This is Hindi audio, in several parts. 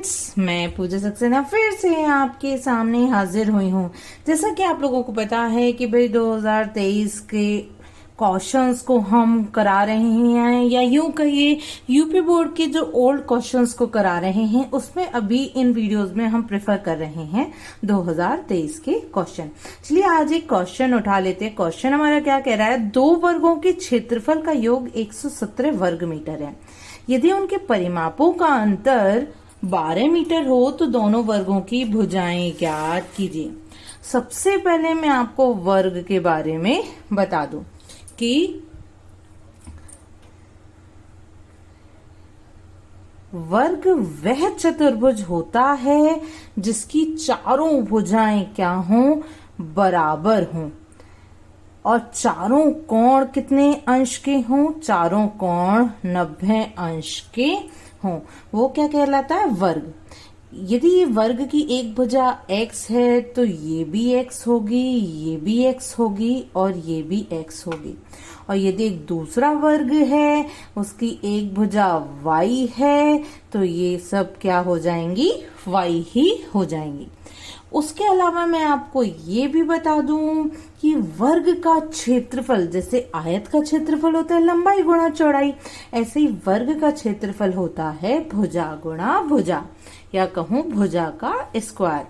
फ्रेंड्स, मैं पूजा सक्सेना फिर से आपके सामने हाजिर हुई हूँ। जैसा कि आप लोगों को पता है कि भाई 2023 के क्वेश्चंस को हम करा रहे हैं, या यूं कहिए यूपी बोर्ड के जो ओल्ड क्वेश्चंस को करा रहे हैं, उसमें अभी इन वीडियोस में हम प्रेफर कर रहे हैं 2023 के क्वेश्चन। चलिए आज एक क्वेश्चन उठा लेते हैं। क्वेश्चन हमारा क्या कह रहा है, दो वर्गों के क्षेत्रफल का योग 117 वर्ग मीटर है। यदि उनके परिमापों का अंतर 12 मीटर हो तो दोनों वर्गों की भुजाएं ज्ञात कीजिए। सबसे पहले मैं आपको वर्ग के बारे में बता दूं कि वर्ग वह चतुर्भुज होता है जिसकी चारों भुजाएं क्या हों, बराबर हों, और चारों कोण कितने अंश के हों, चारों कोण 90 अंश के हों। वो क्या कहलाता है, वर्ग। यदि ये वर्ग की एक भुजा x है तो ये भी x होगी, ये भी x होगी और ये भी x होगी। और यदि एक दूसरा वर्ग है, उसकी एक भुजा y है, तो ये सब क्या हो जाएंगी, y ही हो जाएंगी। उसके अलावा मैं आपको ये भी बता दूं कि वर्ग का क्षेत्रफल, जैसे आयत का क्षेत्रफल होता है लंबाई गुणा चौड़ाई, ऐसे ही वर्ग का क्षेत्रफल होता है भुजा गुणा भुजा, या कहूं भुजा का स्क्वायर।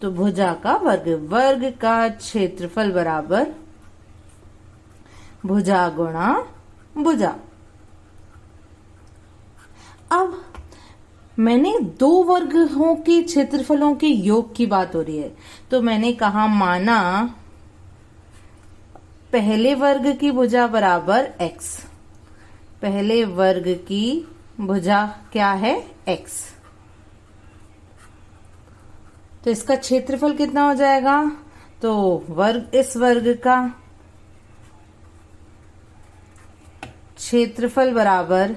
तो भुजा का वर्ग, वर्ग का क्षेत्रफल बराबर भुजा गुणा भुजा। अब मैंने दो वर्गों के क्षेत्रफलों के योग की बात हो रही है, तो मैंने कहा माना पहले वर्ग की भुजा बराबर x, पहले वर्ग की भुजा क्या है, x, तो इसका क्षेत्रफल कितना हो जाएगा, तो वर्ग, इस वर्ग का क्षेत्रफल बराबर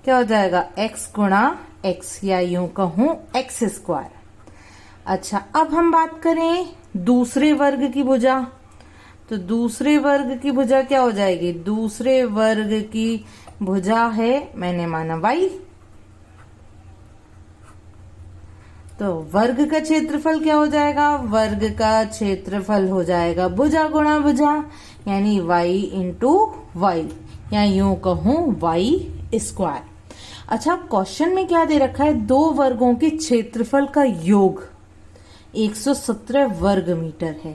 क्या हो जाएगा, x गुणा x, या यूं कहूं x स्क्वायर। अच्छा, अब हम बात करें दूसरे वर्ग की भुजा, तो दूसरे वर्ग की भुजा क्या हो जाएगी, दूसरे वर्ग की भुजा है, मैंने माना y, तो वर्ग का क्षेत्रफल क्या हो जाएगा, वर्ग का क्षेत्रफल हो जाएगा भुजा गुणा भुजा, यानी y इंटू वाई, या यूं कहूं y स्क्वायर। अच्छा, क्वेश्चन में क्या दे रखा है, दो वर्गों के क्षेत्रफल का योग 117 वर्ग मीटर है।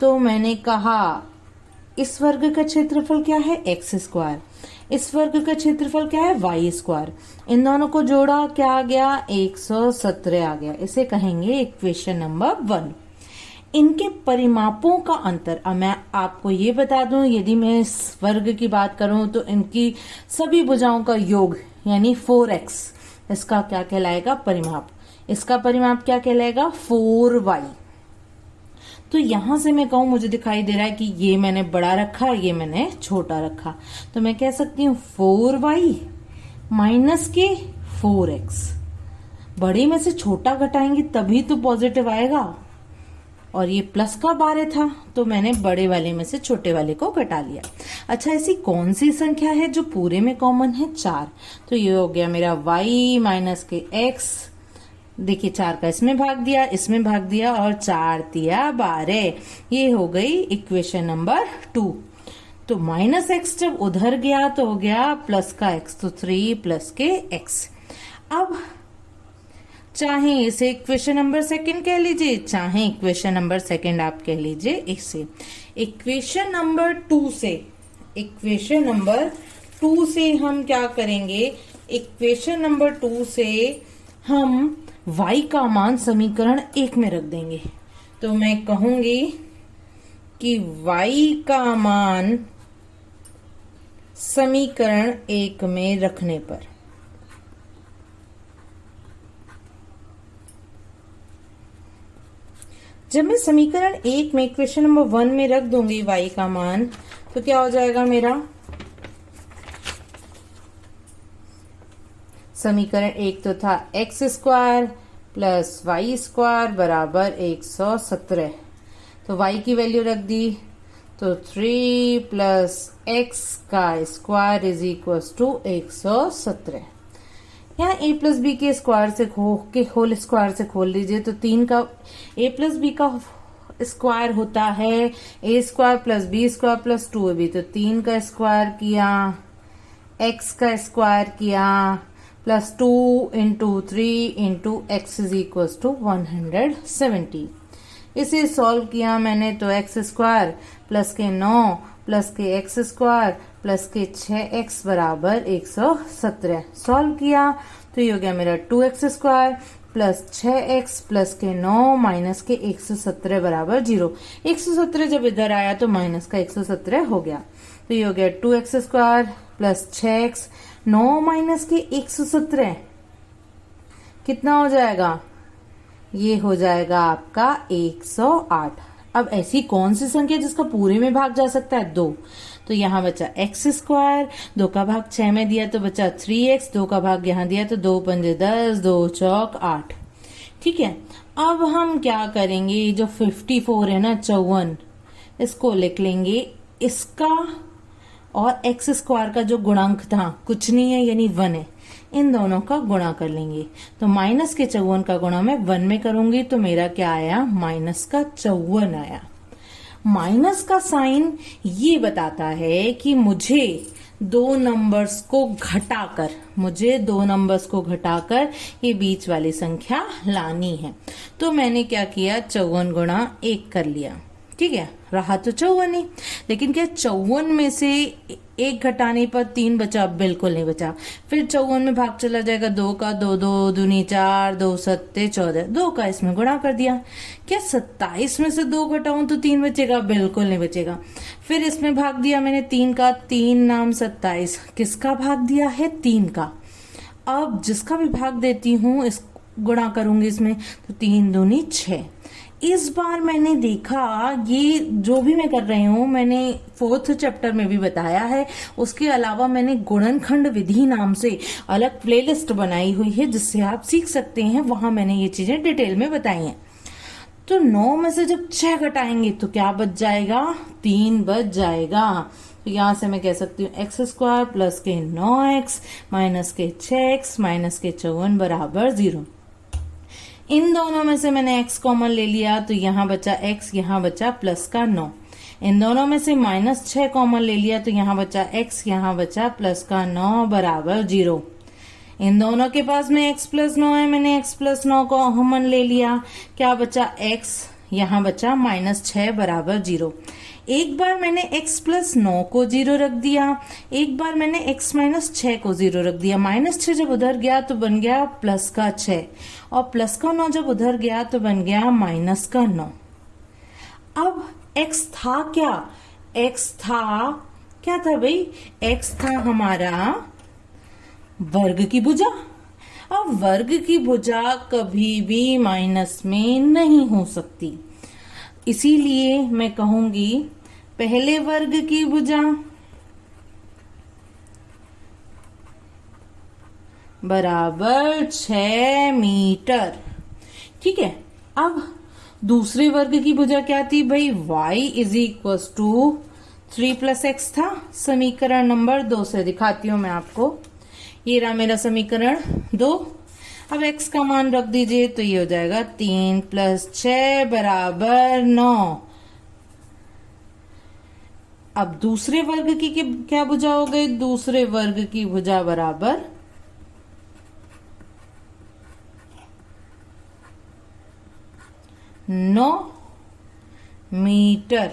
तो मैंने कहा इस वर्ग का क्षेत्रफल क्या है, x स्क्वायर, इस वर्ग का क्षेत्रफल क्या है, y स्क्वायर। इन दोनों को जोड़ा, क्या आ गया, 117 आ गया। इसे कहेंगे इक्वेशन नंबर 1। इनके परिमापों का अंतर, अब मैं आपको ये बता दूं, यदि मैं इस वर्ग की बात करूं तो इनकी सभी भुजाओं का योग यानी 4x, इसका क्या कहलाएगा, परिमाप। इसका परिमाप क्या कहलाएगा, 4y। तो यहां से मैं कहूं, मुझे दिखाई दे रहा है कि ये मैंने बड़ा रखा, ये मैंने छोटा रखा, तो मैं कह सकती हूँ 4y माइनस के 4x। बड़े में से छोटा घटाएंगे तभी तो पॉजिटिव आएगा, और ये प्लस का 12 था, तो मैंने बड़े वाले में से छोटे वाले को घटा लिया। अच्छा, ऐसी कौन सी संख्या है जो पूरे में कॉमन है, 4, तो ये हो गया मेरा y माइनस के x। देखिए 4 का इसमें भाग दिया, इसमें भाग दिया, और 4 दिया 12, ये हो गई इक्वेशन नंबर 2। तो माइनस x जब उधर गया तो हो गया प्लस का x, तो 3 प्लस के x। अब चाहे इसे इक्वेशन नंबर 2 कह लीजिए, चाहे इक्वेशन नंबर 2 आप कह लीजिए इसे। इक्वेशन नंबर 2 से, इक्वेशन नंबर 2 से हम क्या करेंगे, इक्वेशन नंबर 2 से हम y का मान समीकरण 1 में रख देंगे। तो मैं कहूंगी कि y का मान समीकरण 1 में रखने पर, जब मैं समीकरण 1 में इक्वेशन नंबर 1 में रख दूंगी y का मान, तो क्या हो जाएगा मेरा, समीकरण 1 तो था x square plus y square बराबर 117, तो y की वैल्यू रख दी, तो 3 प्लस x का स्क्वायर इज इक्वल टू 117। यहाँ a प्लस बी के स्क्वायर से होल स्क्वायर से खोल लीजिए तो 3 का a प्लस बी का स्क्वायर होता है a square plus b square plus 2ab, तो 3 का स्क्वायर किया, x का स्क्वायर किया plus 2 into 3 into x is equal to 170। इसे सॉल्व किया मैंने तो एक्स स्क्वायर प्लस के 9 प्लस के एक्स स्क्वायर प्लस के 6x बराबर 117। सॉल्व किया तो ये हो गया मेरा 2x square plus 6x plus के 9 माइनस के 117 बराबर 0। 117 जब इधर आया तो माइनस का 117 हो गया, तो ये हो गया 2x square plus 6x, 9 minus के 117 कितना हो जाएगा, ये हो जाएगा आपका 108। अब ऐसी कौन सी संख्या जिसका पूरे में भाग जा सकता है, 2, तो यहाँ बचा एक्स स्क्वायर, 2 का भाग 6 में दिया तो बचा 3x, 2 का भाग यहाँ दिया तो 2 पंजे 10, 2 चौक 8। ठीक है, अब हम क्या करेंगे, जो 54 है ना 54, इसको लिख लेंगे, इसका और एक्स स्क्वायर का जो गुणांक था कुछ नहीं है यानी 1 है, इन दोनों का गुणा कर लेंगे। तो माइनस के 54 का गुणा मैं 1 में करूंगी तो मेरा क्या आया, माइनस का 54 आया। माइनस का साइन ये बताता है कि मुझे दो नंबर्स को घटाकर ये बीच वाली संख्या लानी है। तो मैंने क्या किया, 54 गुणा 1 कर लिया। ठीक है, रहा तो 54 ही, लेकिन क्या 54 में से 1 घटाने पर 3 बचा, बिल्कुल नहीं बचा। फिर 54 में भाग चला जाएगा 2 का, 2 2 दूनी 4, 2 सत्ते 14, 2 का इसमें गुणा कर दिया। क्या 27 में से 2 घटाऊं तो 3 बचेगा, बिल्कुल नहीं बचेगा। फिर इसमें भाग दिया मैंने 3 का, 3 नाम 27, किसका भाग दिया है, 3 का। अब जिसका भी भाग देती हूँ इस गुणा करूंगी इसमें तो 3 दूनी 6। इस बार मैंने देखा, ये जो भी मैं कर रही हूँ मैंने 4th चैप्टर में भी बताया है, उसके अलावा मैंने गुणनखंड विधि नाम से अलग प्लेलिस्ट बनाई हुई है जिससे आप सीख सकते हैं, वहां मैंने ये चीजें डिटेल में बताई हैं। तो 9 में से जब 6 घटाएंगे तो क्या बच जाएगा, 3 बच जाएगा। तो यहां से मैं कह सकती हूँ एक्स स्क्वायर प्लस के 9x माइनस के 6x माइनस के 54 बराबर 0। इन दोनों में से मैंने x कॉमन ले लिया तो यहाँ बचा x, यहाँ बचा प्लस का 9। इन दोनों में से माइनस 6 कॉमन ले लिया तो यहाँ बचा x, यहाँ बचा प्लस का 9 बराबर 0। इन दोनों के पास में x प्लस 9 है, मैंने x प्लस 9 को कॉमन ले लिया, क्या बचा x, यहाँ बचा माइनस 6 बराबर 0। एक बार मैंने x प्लस 9 को 0 रख दिया, एक बार मैंने x माइनस 6 को 0 रख दिया। माइनस 6 जब उधर गया तो बन गया प्लस का 6 और प्लस का 9 जब उधर गया तो बन गया माइनस का 9। अब x था क्या, x था क्या था भाई, x था हमारा वर्ग की भुजा। अब वर्ग की भुजा कभी भी माइनस में नहीं हो सकती, इसीलिए मैं कहूंगी पहले वर्ग की भुजा बराबर 6 मीटर। ठीक है, अब दूसरे वर्ग की भुजा क्या थी भाई, y is equal to 3 plus x था। समीकरण नंबर 2 से दिखाती हूं मैं आपको, ये रहा मेरा समीकरण 2। अब x का मान रख दीजिए तो ये हो जाएगा 3 प्लस 6 बराबर 9। अब दूसरे वर्ग की क्या भुजा हो गई, दूसरे वर्ग की भुजा बराबर 9 मीटर।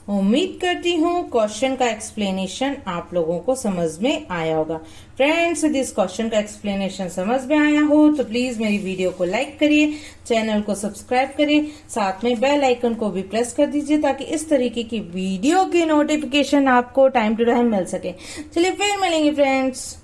उम्मीद करती हूँ क्वेश्चन का एक्सप्लेनेशन आप लोगों को समझ में आया होगा। फ्रेंड्स, यदि इस क्वेश्चन का एक्सप्लेनेशन समझ में आया हो तो प्लीज मेरी वीडियो को लाइक करिए, चैनल को सब्सक्राइब करिए, साथ में बेल आइकन को भी प्रेस कर दीजिए ताकि इस तरीके की वीडियो की नोटिफिकेशन आपको टाइम टू टाइम मिल सके। चलिए फिर मिलेंगे फ्रेंड्स।